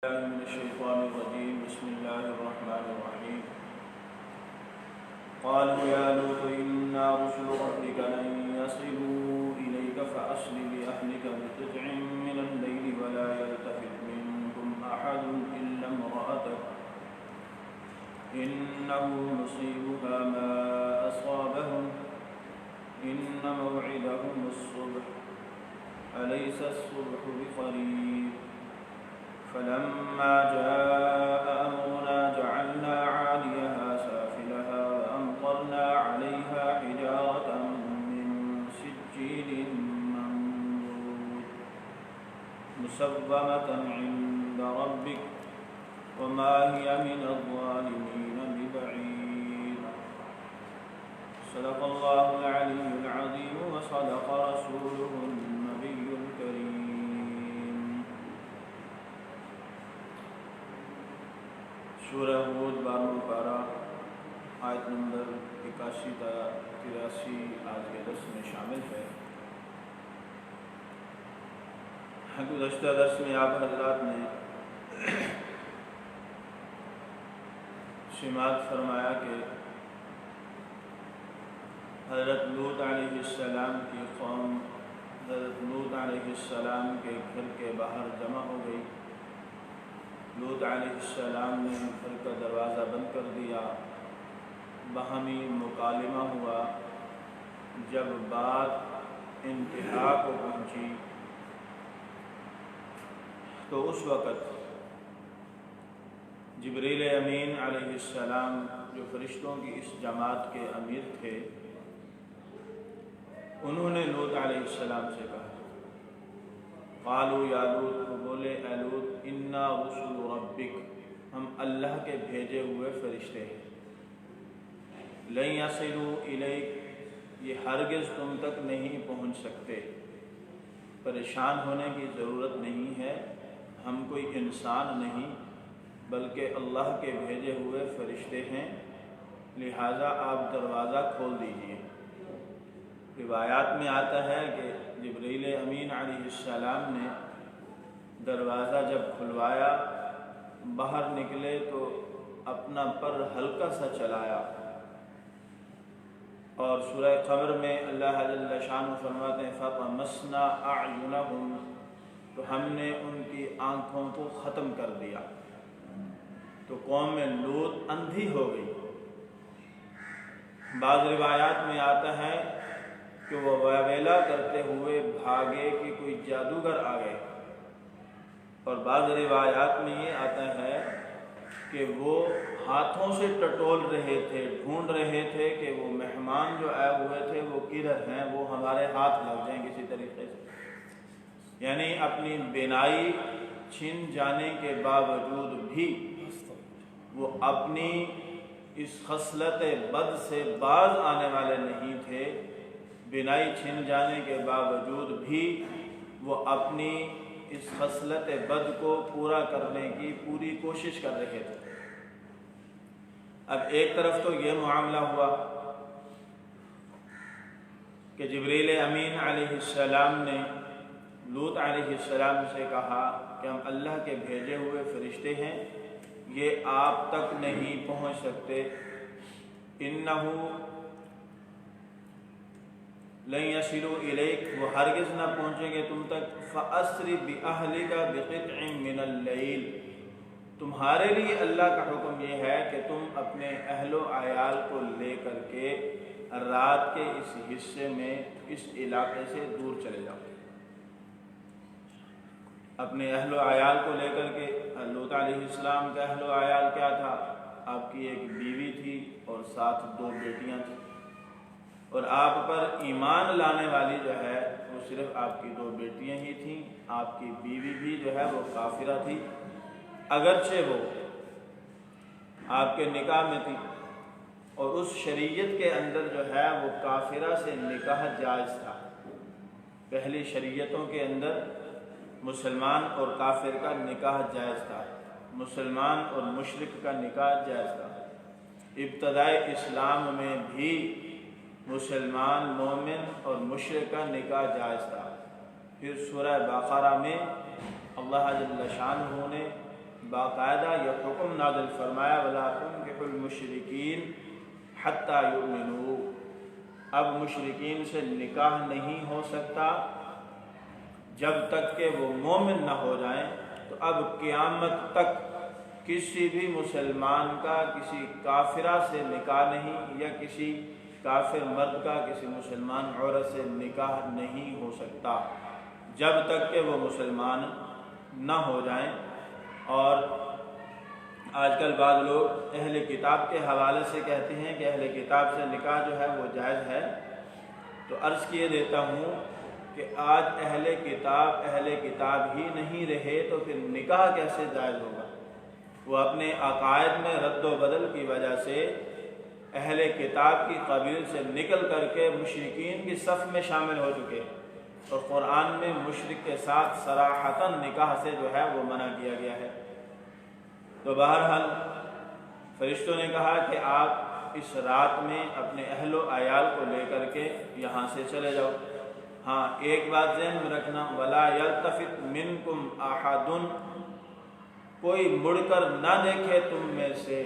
من الشيطان الرجيم بسم الله الرحمن الرحيم قالوا يا لوط إنا رسل ربك لن يصلوا إليك فأسر بأهلك بقطع من الليل ولا يلتفت منكم أحد إلا امرأتك إنه مصيبها ما أصابهم إن موعدهم الصبح أليس الصبح بقريب فلما جاء أمرنا جعلنا عاليها سافلها وأمطرنا عليها حجارة من سجيل منضود مسومة عند ربك وما هي من الظالمين ببعيد صدق الله العلي العظيم وصدق رسوله النبي الكريم. سورہ ہود 12واں پارہ آیت نمبر 81 تا 83 آج کے درس میں شامل ہے. گزشتہ درس میں آپ حضرات نے سماعت فرمایا کہ حضرت لوط علیہ السلام کی قوم حضرت لوط علیہ السلام کے گھر کے باہر جمع ہو گئی. لوط علیہ السلام نے گھر کا دروازہ بند کر دیا. باہمی مکالمہ ہوا. جب بات انتہا کو پہنچی تو اس وقت جبریل امین علیہ السلام جو فرشتوں کی اس جماعت کے امیر تھے انہوں نے لوط علیہ السلام سے کہا قالوا یا لوط، وہ بولے اے لوط انا رسل ربک، ہم اللہ کے بھیجے ہوئے فرشتے ہیں. لن یصلوا الیک، یہ ہرگز تم تک نہیں پہنچ سکتے. پریشان ہونے کی ضرورت نہیں ہے، ہم کوئی انسان نہیں بلکہ اللہ کے بھیجے ہوئے فرشتے ہیں، لہٰذا آپ دروازہ کھول دیجئے. روایات میں آتا ہے کہ جبریل امین علیہ السلام نے دروازہ جب کھلوایا، باہر نکلے تو اپنا پر ہلکا سا چلایا. اور سورہ قمر میں اللہ جل شانہ فرماتے ہیں فَطَمَسْنَا أَعْيُنَهُمْ، تو ہم نے ان کی آنکھوں کو ختم کر دیا. تو قوم لوط اندھی ہو گئی. بعض روایات میں آتا ہے کہ وہ واویلا کرتے ہوئے بھاگے کہ کوئی جادوگر آ گئے. اور بعض روایات میں یہ آتا ہے کہ وہ ہاتھوں سے ٹٹول رہے تھے، ڈھونڈ رہے تھے کہ وہ مہمان جو آئے ہوئے تھے وہ کدھر ہیں، وہ ہمارے ہاتھ لگ جائیں کسی طریقے سے. یعنی اپنی بینائی چھن جانے کے باوجود بھی وہ اپنی اس خصلت بد سے باز آنے والے نہیں تھے. بینائی چھن جانے کے باوجود بھی وہ اپنی اس خصلت بد کو پورا کرنے کی پوری کوشش کر رہے تھے. اب ایک طرف تو یہ معاملہ ہوا کہ جبریل امین علیہ السلام نے لوط علیہ السلام سے کہا کہ ہم اللہ کے بھیجے ہوئے فرشتے ہیں، یہ آپ تک نہیں پہنچ سکتے. انہو لن یصلوا الیک، وہ ہرگز نہ پہنچیں گے تم تک. فَأَسْرِ بِأَهْلِكَ بِقِطْعٍ مِّنَ اللَّيْلِ، تمہارے لیے اللہ کا حکم یہ ہے کہ تم اپنے اہل و عیال کو لے کر کے رات کے اس حصے میں اس علاقے سے دور چلے جاؤ. اپنے اہل و عیال کو لے کر کے، لوط علیہ السلام کا اہل و عیال کیا تھا؟ آپ کی ایک بیوی تھی اور ساتھ 2 بیٹیاں تھیں. اور آپ پر ایمان لانے والی جو ہے وہ صرف آپ کی 2 بیٹیاں ہی تھیں. آپ کی بیوی بھی جو ہے وہ کافرہ تھی، اگرچہ وہ آپ کے نکاح میں تھی. اور اس شریعت کے اندر جو ہے وہ کافرہ سے نکاح جائز تھا. پہلی شریعتوں کے اندر مسلمان اور کافر کا نکاح جائز تھا، مسلمان اور مشرک کا نکاح جائز تھا. ابتدائی اسلام میں بھی مسلمان مومن اور مشرک کا نکاح جائز تھا. پھر سورہ بقرہ میں اللہ جل شانہ نے باقاعدہ یہ حکم نازل فرمایا وَلَا تُنكِحُوا الْمُشْرِكِينَ حَتَّى يُؤْمِنُوا، اب مشرکین سے نکاح نہیں ہو سکتا جب تک کہ وہ مومن نہ ہو جائیں۔ تو اب قیامت تک کسی بھی مسلمان کا کسی کافرہ سے نکاح نہیں، یا کسی کافر مرد کا کسی مسلمان عورت سے نکاح نہیں ہو سکتا جب تک کہ وہ مسلمان نہ ہو جائیں۔ اور آج کل بعض لوگ اہل کتاب کے حوالے سے کہتے ہیں کہ اہل کتاب سے نکاح جو ہے وہ جائز ہے، تو عرض کیے دیتا ہوں کہ آج اہل کتاب ہی نہیں رہے تو پھر نکاح کیسے جائز ہوگا؟ وہ اپنے عقائد میں رد و بدل کی وجہ سے اہل کتاب کی قبیل سے نکل کر کے مشرکین کی صف میں شامل ہو چکے، اور قرآن میں مشرک کے ساتھ صراحتاً نکاح سے جو ہے وہ منع کیا گیا ہے۔ تو بہرحال فرشتوں نے کہا کہ آپ اس رات میں اپنے اہل و عیال کو لے کر کے یہاں سے چلے جاؤ۔ ہاں ایک بات ذہن میں رکھنا، وَلَا يَلْتَفِتْ مِنْكُمْ أَحَدٌ، کوئی مڑ کر نہ دیکھے تم میں سے،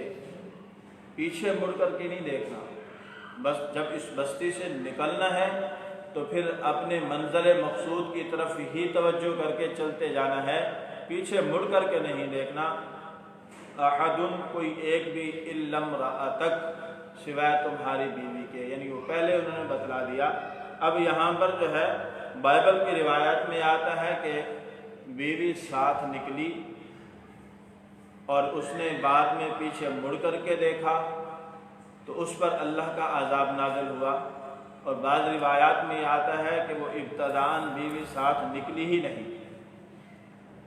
پیچھے مڑ کر کے نہیں دیکھنا، بس جب اس بستی سے نکلنا ہے تو پھر اپنے منزل مقصود کی طرف ہی توجہ کر کے چلتے جانا ہے، پیچھے مڑ کر کے نہیں دیکھنا۔ احدن، کوئی ایک بھی، الا امرأتک، سوائے تمہاری بیوی کے، یعنی وہ پہلے انہوں نے بتلا دیا۔ اب یہاں پر جو ہے بائبل کی روایت میں آتا ہے کہ بیوی ساتھ نکلی اور اس نے بعد میں پیچھے مڑ کر کے دیکھا تو اس پر اللہ کا عذاب نازل ہوا، اور بعض روایات میں آتا ہے کہ وہ ابتداءً بیوی ساتھ نکلی ہی نہیں۔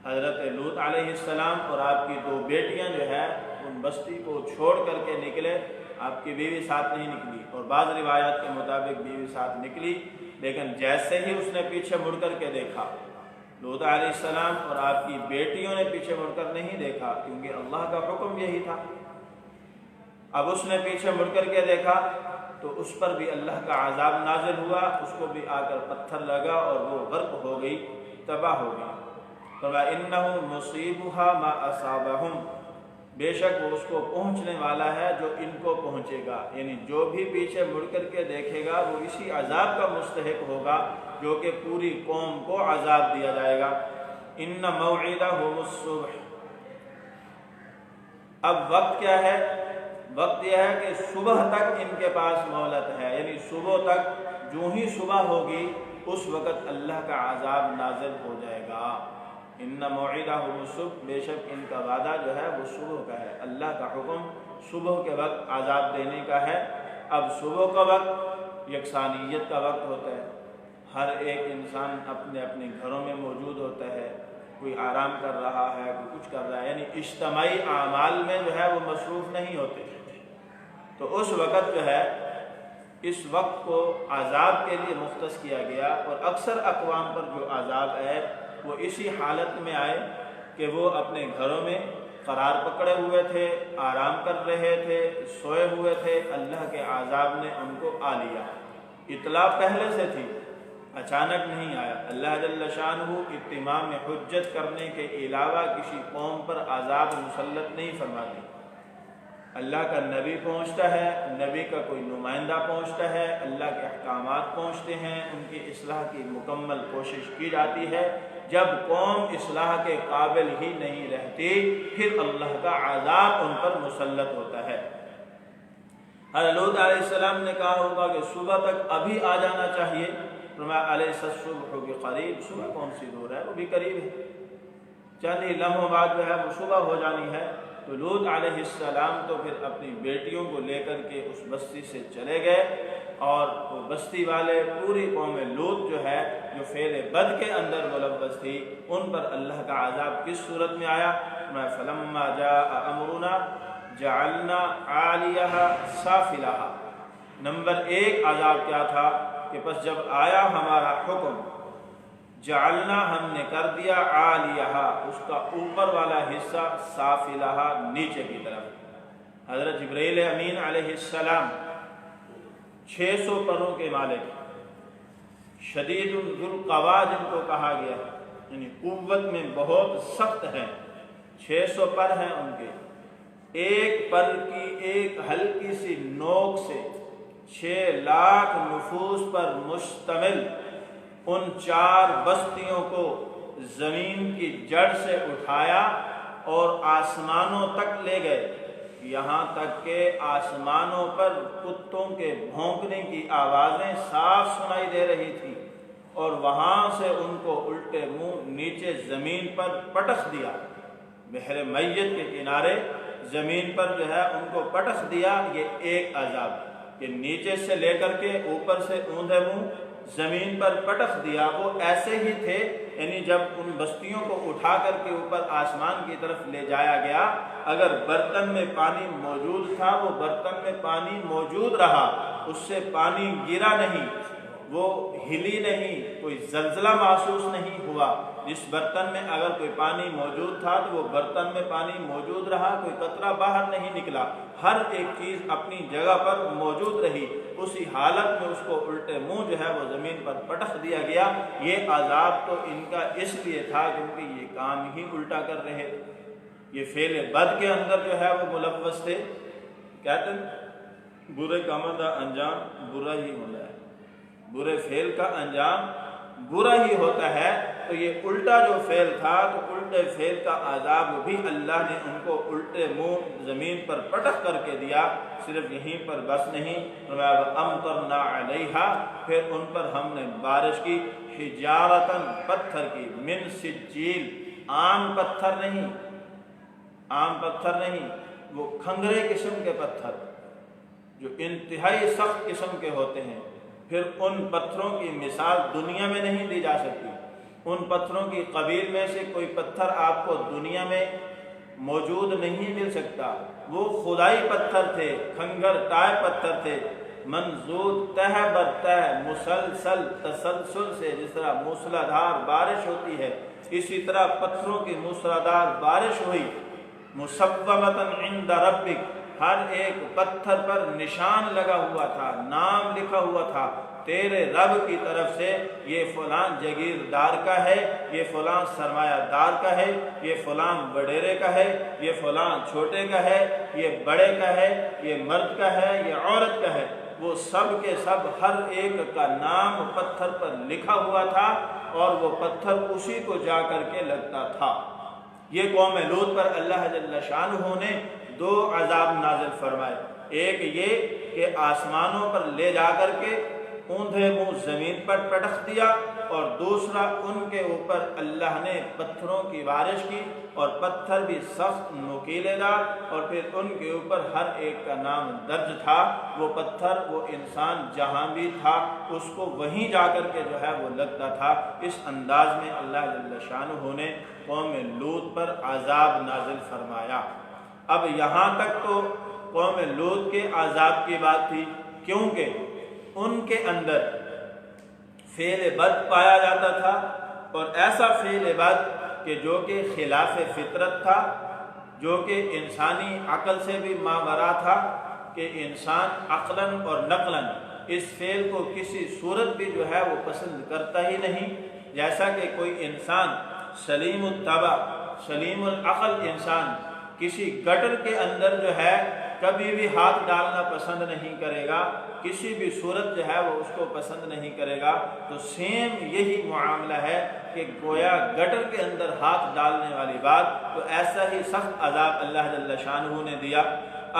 حضرت لوط علیہ السلام اور آپ کی 2 بیٹیاں جو ہے ان بستی کو چھوڑ کر کے نکلے، آپ کی بیوی ساتھ نہیں نکلی، اور بعض روایات کے مطابق بیوی ساتھ نکلی، لیکن جیسے ہی اس نے پیچھے مڑ کر کے دیکھا، لوط علیہ السلام اور آپ کی بیٹیوں نے پیچھے مڑ کر نہیں دیکھا کیونکہ اللہ کا حکم یہی تھا۔ اب اس نے پیچھے مڑ کر کے دیکھا تو اس پر بھی اللہ کا عذاب نازل ہوا، اس کو بھی آ کر پتھر لگا اور وہ غرق ہو گئی، تباہ ہو گئی۔ فَإِنَّهُ مُصِيبُهَا مَا أَصَابَهُمْ، بے شک وہ اس کو پہنچنے والا ہے جو ان کو پہنچے گا، یعنی جو بھی پیچھے مڑ کر کے دیکھے گا وہ اسی عذاب کا مستحق ہوگا جو کہ پوری قوم کو عذاب دیا جائے گا۔ إِنَّ مَوْعِدَهُمُ الصُّبْحُ، اب وقت کیا ہے؟ وقت یہ ہے کہ صبح تک ان کے پاس مہلت ہے، یعنی صبح تک، جو ہی صبح ہوگی اس وقت اللہ کا عذاب نازل ہو جائے گا۔ ان موعدہم الصبح، بے شک ان کا وعدہ جو ہے وہ صبح کا ہے، اللہ کا حکم صبح کے وقت عذاب دینے کا ہے۔ اب صبح کا وقت یکسانیت کا وقت ہوتا ہے، ہر ایک انسان اپنے اپنے گھروں میں موجود ہوتا ہے، کوئی آرام کر رہا ہے، کوئی کچھ کر رہا ہے، یعنی اجتماعی اعمال میں جو ہے وہ مصروف نہیں ہوتے۔ تو اس وقت جو ہے، اس وقت کو عذاب کے لیے مختص کیا گیا، اور اکثر اقوام پر جو عذاب ہے وہ اسی حالت میں آئے کہ وہ اپنے گھروں میں قرار پکڑے ہوئے تھے، آرام کر رہے تھے، سوئے ہوئے تھے، اللہ کے عذاب نے ان کو آ لیا۔ اطلاع پہلے سے تھی، اچانک نہیں آیا۔ اللہ جل شانہ اتمام حجت کرنے کے علاوہ کسی قوم پر عذاب مسلط نہیں فرماتے۔ اللہ کا نبی پہنچتا ہے، نبی کا کوئی نمائندہ پہنچتا ہے، اللہ کے احکامات پہنچتے ہیں، ان کی اصلاح کی مکمل کوشش کی جاتی ہے۔ جب قوم اصلاح کے قابل ہی نہیں رہتی پھر اللہ کا عذاب ان پر مسلط ہوتا ہے۔ حضرت لوط علیہ السلام نے کہا ہوگا کہ صبح تک ابھی آ جانا چاہیے، فرمایا علیہ الصبح بقریب، صبح کون سی دور ہے، وہ بھی قریب ہے، چند ہی لمحوں بعد جو ہے وہ صبح ہو جانی ہے۔ تو لوط علیہ السلام تو پھر اپنی بیٹیوں کو لے کر کے اس بستی سے چلے گئے، اور وہ بستی والے پوری قوم لوط جو ہے، جو فعل بد کے اندر ملوث تھی، ان پر اللہ کا عذاب کس صورت میں آیا؟ فَلَمَّا جَاءَ أَمْرُنَا جَعَلْنَا عَالِيَهَا سَافِلَهَا، نمبر 1 عذاب کیا تھا کہ پس جب آیا ہمارا حکم، جعلنا، ہم نے کر دیا، عالیہا، اس کا اوپر والا حصہ، سافلہا، نیچے کی طرف۔ حضرت جبرائیل امین علیہ السلام 600 پروں کے مالک، شدید ذو القوا جن کو کہا گیا، یعنی قوت میں بہت سخت ہے، 600 پر ہیں ان کے، ایک پر کی ایک ہلکی سی نوک سے 6 لاکھ نفوس پر مشتمل ان 4 بستیوں کو زمین کی جڑ سے اٹھایا اور آسمانوں تک لے گئے، یہاں تک کہ آسمانوں پر کتوں کے بھونکنے کی آوازیں صاف سنائی دے رہی تھی، اور وہاں سے ان کو الٹے منہ نیچے زمین پر پٹخ دیا، بحر میت کے کنارے زمین پر جو ہے ان کو پٹخ دیا۔ یہ ایک عذاب، یہ نیچے سے لے کر کے اوپر سے اوندھے منہ زمین پر پٹخ دیا، وہ ایسے ہی تھے، یعنی جب ان بستیوں کو اٹھا کر کے اوپر آسمان کی طرف لے جایا گیا، اگر برتن میں پانی موجود تھا وہ برتن میں پانی موجود رہا، اس سے پانی گرا نہیں، وہ ہلی نہیں، کوئی زلزلہ محسوس نہیں ہوا۔ جس برتن میں اگر کوئی پانی موجود تھا تو وہ برتن میں پانی موجود رہا، کوئی قطرہ باہر نہیں نکلا، ہر ایک چیز اپنی جگہ پر موجود رہی۔ اسی حالت میں اس کو الٹے منہ جو ہے وہ زمین پر پٹخ دیا گیا۔ یہ عذاب تو ان کا اس لیے تھا کیونکہ یہ کام ہی الٹا کر رہے تھے، یہ فعل بد کے اندر جو ہے وہ ملوث تھے۔ کہتے ہیں برے کاموں کا انجام برا ہی ہوتا ہے، برے فعل کا انجام برا ہی ہوتا ہے۔ تو یہ الٹا جو فعل تھا تو الٹے فعل کا عذاب بھی اللہ نے ان کو الٹے منہ زمین پر پٹخ کر کے دیا۔ صرف یہیں پر بس نہیں، امطرنا علیہا، پھر ان پر ہم نے بارش کی، حجارتن پتھر کی، من سجیل، عام پتھر نہیں، عام پتھر نہیں، وہ کھنگرے قسم کے پتھر جو انتہائی سخت قسم کے ہوتے ہیں۔ پھر ان پتھروں کی مثال دنیا میں نہیں دی جا سکتی، ان پتھروں کی قبیل میں سے کوئی پتھر آپ کو دنیا میں موجود نہیں مل سکتا۔ وہ خدائی پتھر تھے، کھنگر ٹائپ پتھر تھے، منضود تہ بر تہ، مسلسل تسلسل سے، جس طرح موسلادھار بارش ہوتی ہے اسی طرح پتھروں کی موسلادھار بارش ہوئی۔ مصومۃ عند ربک، ہر ایک پتھر پر نشان لگا ہوا تھا، نام لکھا ہوا تھا تیرے رب کی طرف سے، یہ فلاں جگیردار کا ہے، یہ فلاں سرمایہ دار کا ہے، یہ فلاں وڈیرے کا ہے، یہ فلاں چھوٹے کا ہے، یہ بڑے کا ہے، یہ مرد کا ہے، یہ عورت کا ہے۔ وہ سب کے سب ہر ایک کا نام پتھر پر لکھا ہوا تھا، اور وہ پتھر اسی کو جا کر کے لگتا تھا۔ یہ قوم لوط پر اللہ جل شانہ نے 2 عذاب نازل فرمائے، ایک یہ کہ آسمانوں پر لے جا کر کے اوندھے منہ زمین پر پٹخ دیا، اور دوسرا ان کے اوپر اللہ نے پتھروں کی بارش کی، اور پتھر بھی سخت نوکیلے دار، اور پھر ان کے اوپر ہر ایک کا نام درج تھا۔ وہ پتھر، وہ انسان جہاں بھی تھا اس کو وہیں جا کر کے جو ہے وہ لگتا تھا۔ اس انداز میں اللہ جل شانہ نے قوم لوط پر عذاب نازل فرمایا۔ اب یہاں تک تو قوم لوط کے عذاب کی بات تھی، کیونکہ ان کے اندر فعل بد پایا جاتا تھا، اور ایسا فعل بد کہ جو کہ خلاف فطرت تھا، جو کہ انسانی عقل سے بھی ماورا تھا، کہ انسان عقلاً اور نقلاً اس فعل کو کسی صورت بھی جو ہے وہ پسند کرتا ہی نہیں۔ جیسا کہ کوئی انسان سلیم الطبع، سلیم العقل انسان کسی گٹر کے اندر جو ہے کبھی بھی ہاتھ ڈالنا پسند نہیں کرے گا، کسی بھی صورت جو ہے وہ اس کو پسند نہیں کرے گا، تو سیم یہی معاملہ ہے کہ گویا گٹر کے اندر ہاتھ ڈالنے والی بات، تو ایسا ہی سخت عذاب اللہ جل شانہ نے دیا۔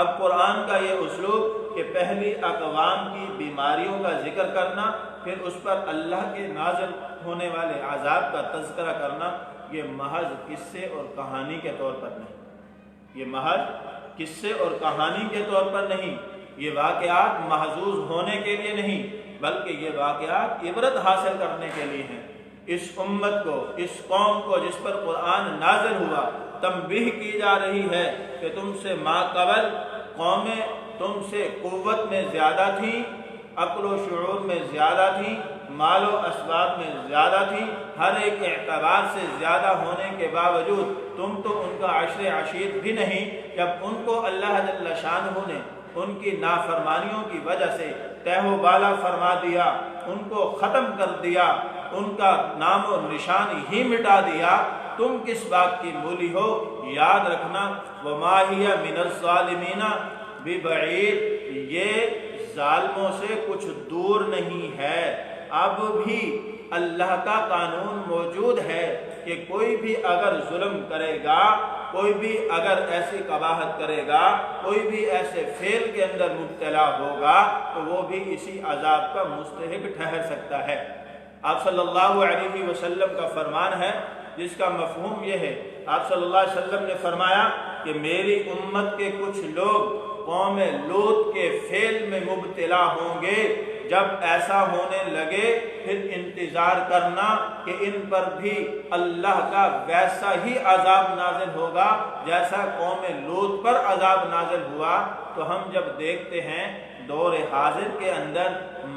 اب قرآن کا یہ اسلوب کہ پہلی اقوام کی بیماریوں کا ذکر کرنا، پھر اس پر اللہ کے نازل ہونے والے عذاب کا تذکرہ کرنا، یہ محض قصے اور کہانی کے طور پر نہیں، یہ محض قصے اور کہانی کے طور پر نہیں، یہ واقعات محظوظ ہونے کے لیے نہیں، بلکہ یہ واقعات عبرت حاصل کرنے کے لیے ہیں۔ اس امت کو، اس قوم کو جس پر قرآن نازل ہوا، تنبیہ کی جا رہی ہے کہ تم سے ما قبل قومیں تم سے قوت میں زیادہ تھیں، عقل و شعور میں زیادہ تھیں، مال و اسباب میں زیادہ تھیں، ہر ایک اعتبار سے زیادہ ہونے کے باوجود تم تو ان کا عشر عشیر بھی نہیں۔ جب ان کو اللہ جل شانہ نے ان کی نافرمانیوں کی وجہ سے تہ و بالا فرما دیا، ان کو ختم کر دیا، ان کا نام و نشان ہی مٹا دیا، تم کس بات کی مولی ہو؟ یاد رکھنا وما ہی من الظالمین ببعید، یہ ظالموں سے کچھ دور نہیں ہے۔ اب بھی اللہ کا قانون موجود ہے کہ کوئی بھی اگر ظلم کرے گا، کوئی بھی اگر ایسی قباحت کرے گا، کوئی بھی ایسے فعل کے اندر مبتلا ہوگا تو وہ بھی اسی عذاب کا مستحق ٹھہر سکتا ہے۔ آپ صلی اللہ علیہ وسلم کا فرمان ہے جس کا مفہوم یہ ہے، آپ صلی اللہ علیہ وسلم نے فرمایا کہ میری امت کے کچھ لوگ قوم لوط کے فعل میں مبتلا ہوں گے، جب ایسا ہونے لگے پھر انتظار کرنا کہ ان پر بھی اللہ کا ویسا ہی عذاب نازل ہوگا جیسا قوم لوط پر عذاب نازل ہوا۔ تو ہم جب دیکھتے ہیں دور حاضر کے اندر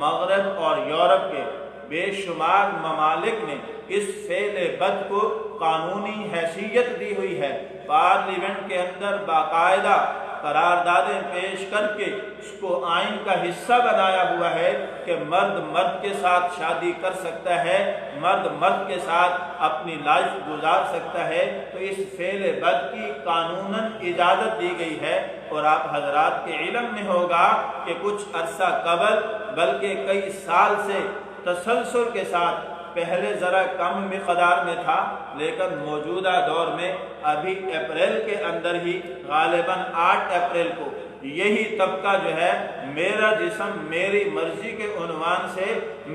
مغرب اور یورپ کے بے شمار ممالک نے اس فعل بد کو قانونی حیثیت دی ہوئی ہے، پارلیمنٹ کے اندر باقاعدہ قراردادیں پیش کر کے اس کو آئین کا حصہ بنایا ہوا ہے کہ مرد مرد کے ساتھ شادی کر سکتا ہے، مرد مرد کے ساتھ اپنی لائف گزار سکتا ہے۔ تو اس فعل بد کی قانوناً اجازت دی گئی ہے۔ اور آپ حضرات کے علم میں ہوگا کہ کچھ عرصہ قبل بلکہ کئی سال سے تسلسل کے ساتھ، پہلے ذرا کم مقدار میں تھا لیکن موجودہ دور میں ابھی اپریل کے اندر ہی غالباً 8 اپریل کو یہی طبقہ جو ہے میرا جسم میری مرضی کے عنوان سے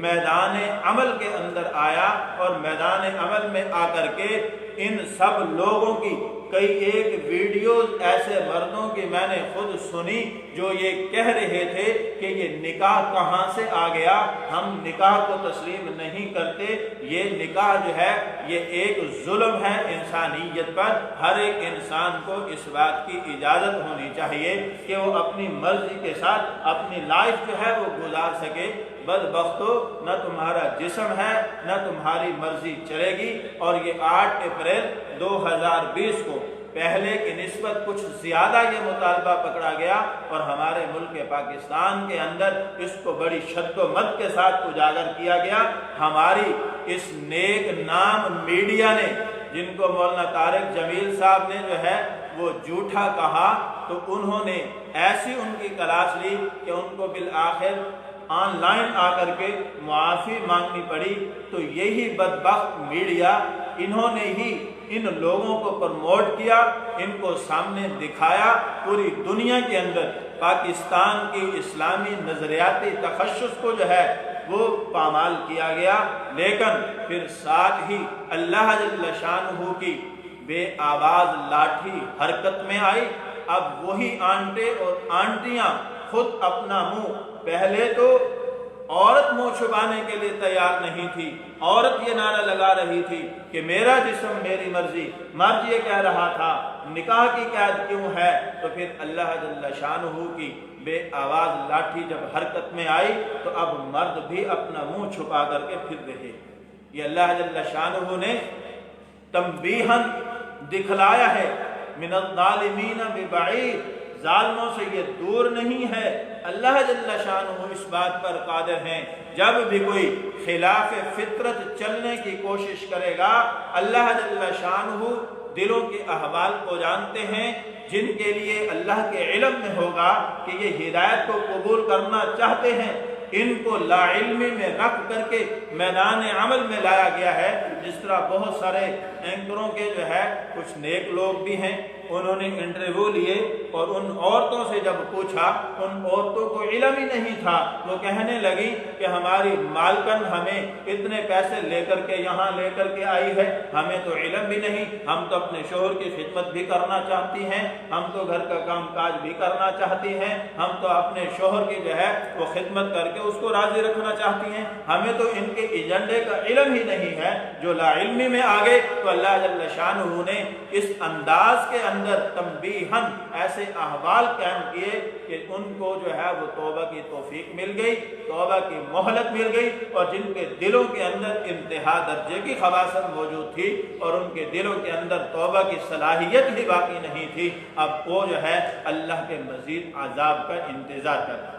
میدان عمل کے اندر آیا، اور میدان عمل میں آ کر کے ان سب لوگوں کی کئی ایک ویڈیوز ایسے مردوں کی میں نے خود سنی جو یہ کہہ رہے تھے کہ یہ نکاح کہاں سے آ گیا، ہم نکاح کو تسلیم نہیں کرتے، یہ نکاح جو ہے یہ ایک ظلم ہے انسانیت پر۔ ہر ایک انسان کو اس بات کی اجازت ہونی چاہیے کہ وہ اپنی مرضی کے ساتھ اپنی لائف جو ہے وہ گزار سکے۔ بدبختو، نہ تمہارا جسم ہے نہ تمہاری مرضی چلے گی۔ اور یہ 8 اپریل 2020 کو پہلے کی نسبت کچھ زیادہ یہ مطالبہ پکڑا گیا، اور ہمارے ملک پاکستان کے اندر اس کو بڑی شد و مد کے ساتھ اجاگر کیا گیا۔ ہماری اس نیک نام میڈیا نے، جن کو مولانا طارق جمیل صاحب نے جو ہے وہ جھوٹا کہا، تو انہوں نے ایسی ان کی کلاس لی کہ ان کو بالآخر آن لائن آ کر کے معافی مانگنی پڑی۔ تو یہی بدبخت میڈیا، انہوں نے ہی ان لوگوں کو پروموٹ کیا، ان کو سامنے دکھایا، پوری دنیا کے اندر پاکستان کی اسلامی نظریاتی تخصص کو جو ہے وہ پامال کیا گیا۔ لیکن پھر ساتھ ہی اللہ جل شانہ کی بے آواز لاٹھی حرکت میں آئی۔ اب وہی آنٹے اور آنٹیاں خود اپنا منہ، پہلے تو عورت منہ چھپانے کے لیے تیار نہیں تھی، عورت یہ نعرہ لگا رہی تھی کہ میرا جسم میری مرضی، مرد یہ کہہ رہا تھا نکاح کی قید کیوں ہے؟ تو پھر اللہ جل شانہ کی بے آواز لاٹھی جب حرکت میں آئی تو اب مرد بھی اپنا منہ چھپا کر کے پھر رہے۔ یہ اللہ جل شانہ نے تنبیہاً دکھلایا ہے، من الظالمین ببعید، ظالموں سے یہ دور نہیں ہے۔ اللہ جل شانہ اس بات پر قادر ہیں، جب بھی کوئی خلاف فطرت چلنے کی کوشش کرے گا، اللہ جل شانہ دلوں کے احوال کو جانتے ہیں، جن کے لیے اللہ کے علم میں ہوگا کہ یہ ہدایت کو قبول کرنا چاہتے ہیں، ان کو لا علمی میں رکھ کر کے میدان عمل میں لایا گیا ہے۔ جس طرح بہت سارے اینکروں کے جو ہے کچھ نیک لوگ بھی ہیں، انہوں نے انٹرویو لیے اور ان عورتوں سے جب پوچھا، ان عورتوں کو علم ہی نہیں تھا، وہ کہنے لگی کہ ہماری مالکن ہمیں اتنے پیسے لے کر کے یہاں لے کر کے آئی ہے، ہمیں تو علم بھی نہیں، ہم تو اپنے شوہر کی خدمت بھی کرنا چاہتی ہیں، ہم تو گھر کا کام کاج بھی کرنا چاہتی ہیں، ہم تو اپنے شوہر کی جو ہے وہ خدمت کر کے اس کو راضی رکھنا چاہتی ہیں، ہمیں تو ان کے ایجنڈے کا علم ہی نہیں ہے۔ جو لا علمی میں آگے تو اللہ جل شانہ نے اس انداز کے اندر تنبیہاً ایسے احوال قائم کیے کہ ان کو جو ہے وہ توبہ کی توفیق مل گئی، توبہ کی مہلت مل گئی، اور جن کے دلوں کے اندر انتہا درجے کی خباثت موجود تھی اور ان کے دلوں کے اندر توبہ کی صلاحیت ہی باقی نہیں تھی، اب وہ جو ہے اللہ کے مزید عذاب کا انتظار کرتا۔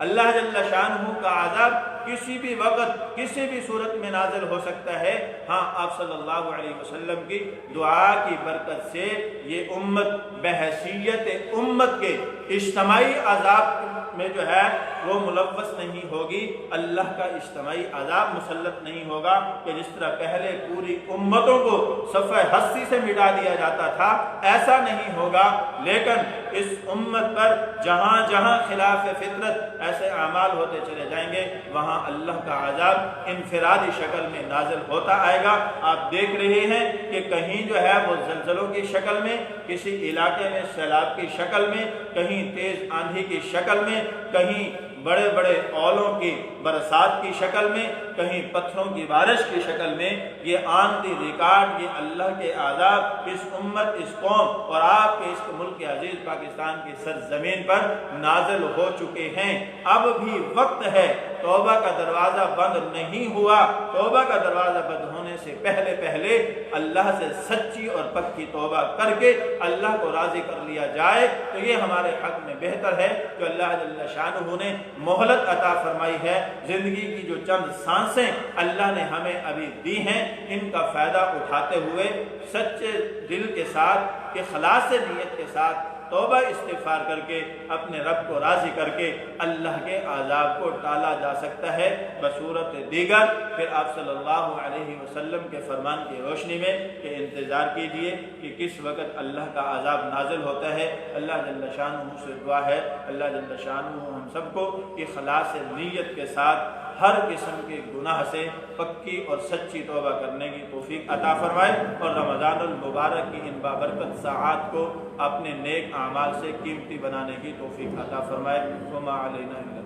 اللہ جل شانہ کا عذاب کسی بھی وقت کسی بھی صورت میں نازل ہو سکتا ہے۔ ہاں، آپ صلی اللہ علیہ وسلم کی دعا کی برکت سے یہ امت بحیثیت امت کے اجتماعی عذاب میں جو ہے وہ ملوث نہیں ہوگی، اللہ کا اجتماعی عذاب مسلط نہیں ہوگا کہ جس طرح پہلے پوری امتوں کو صفحہ ہستی سے مٹا دیا جاتا تھا، ایسا نہیں ہوگا۔ لیکن اس امت پر جہاں جہاں خلاف فطرت ایسے اعمال ہوتے چلے جائیں گے، وہاں اللہ کا عذاب انفرادی شکل میں نازل ہوتا آئے گا۔ آپ دیکھ رہے ہیں کہ کہیں جو ہے وہ زلزلوں کی شکل میں، کسی علاقے میں سیلاب کی شکل میں، کہیں تیز آندھی کی شکل میں، کہیں بڑے بڑے اولوں کی برسات کی شکل میں، کہیں پتھروں کی بارش کی شکل میں، یہ آن دی ریکارڈ، یہ اللہ کے عذاب اس امت، اس قوم اور آپ کے اس ملک عزیز پاکستان کی سرزمین پر نازل ہو چکے ہیں۔ اب بھی وقت ہے، توبہ کا دروازہ بند نہیں ہوا۔ توبہ کا دروازہ بند ہونے سے پہلے پہلے اللہ سے سچی اور پکی توبہ کر کے اللہ کو راضی کر لیا جائے تو یہ ہمارے حق میں بہتر ہے کہ اللہ جل شانہ نے مہلت عطا فرمائی ہے۔ زندگی کی جو چند سانسیں اللہ نے ہمیں ابھی دی ہیں، ان کا فائدہ اٹھاتے ہوئے سچے دل کے ساتھ، اخلاص نیت کے ساتھ توبہ استغفار کر کے اپنے رب کو راضی کر کے اللہ کے عذاب کو ٹالا جا سکتا ہے بصورت دیگر۔ پھر آپ صلی اللہ علیہ وسلم کے فرمان کی روشنی میں کہ انتظار کیجئے کہ کس وقت اللہ کا عذاب نازل ہوتا ہے۔ اللہ جل شانہ سے دعا ہے، اللہ جل شانہ ہم سب کو اخلاص نیت کے ساتھ ہر قسم کے گناہ سے پکی اور سچی توبہ کرنے کی توفیق عطا فرمائے، اور رمضان المبارک کی ان بابرکت ساعات کو اپنے نیک اعمال سے قیمتی بنانے کی توفیق عطا فرمائے۔ وما علینا الا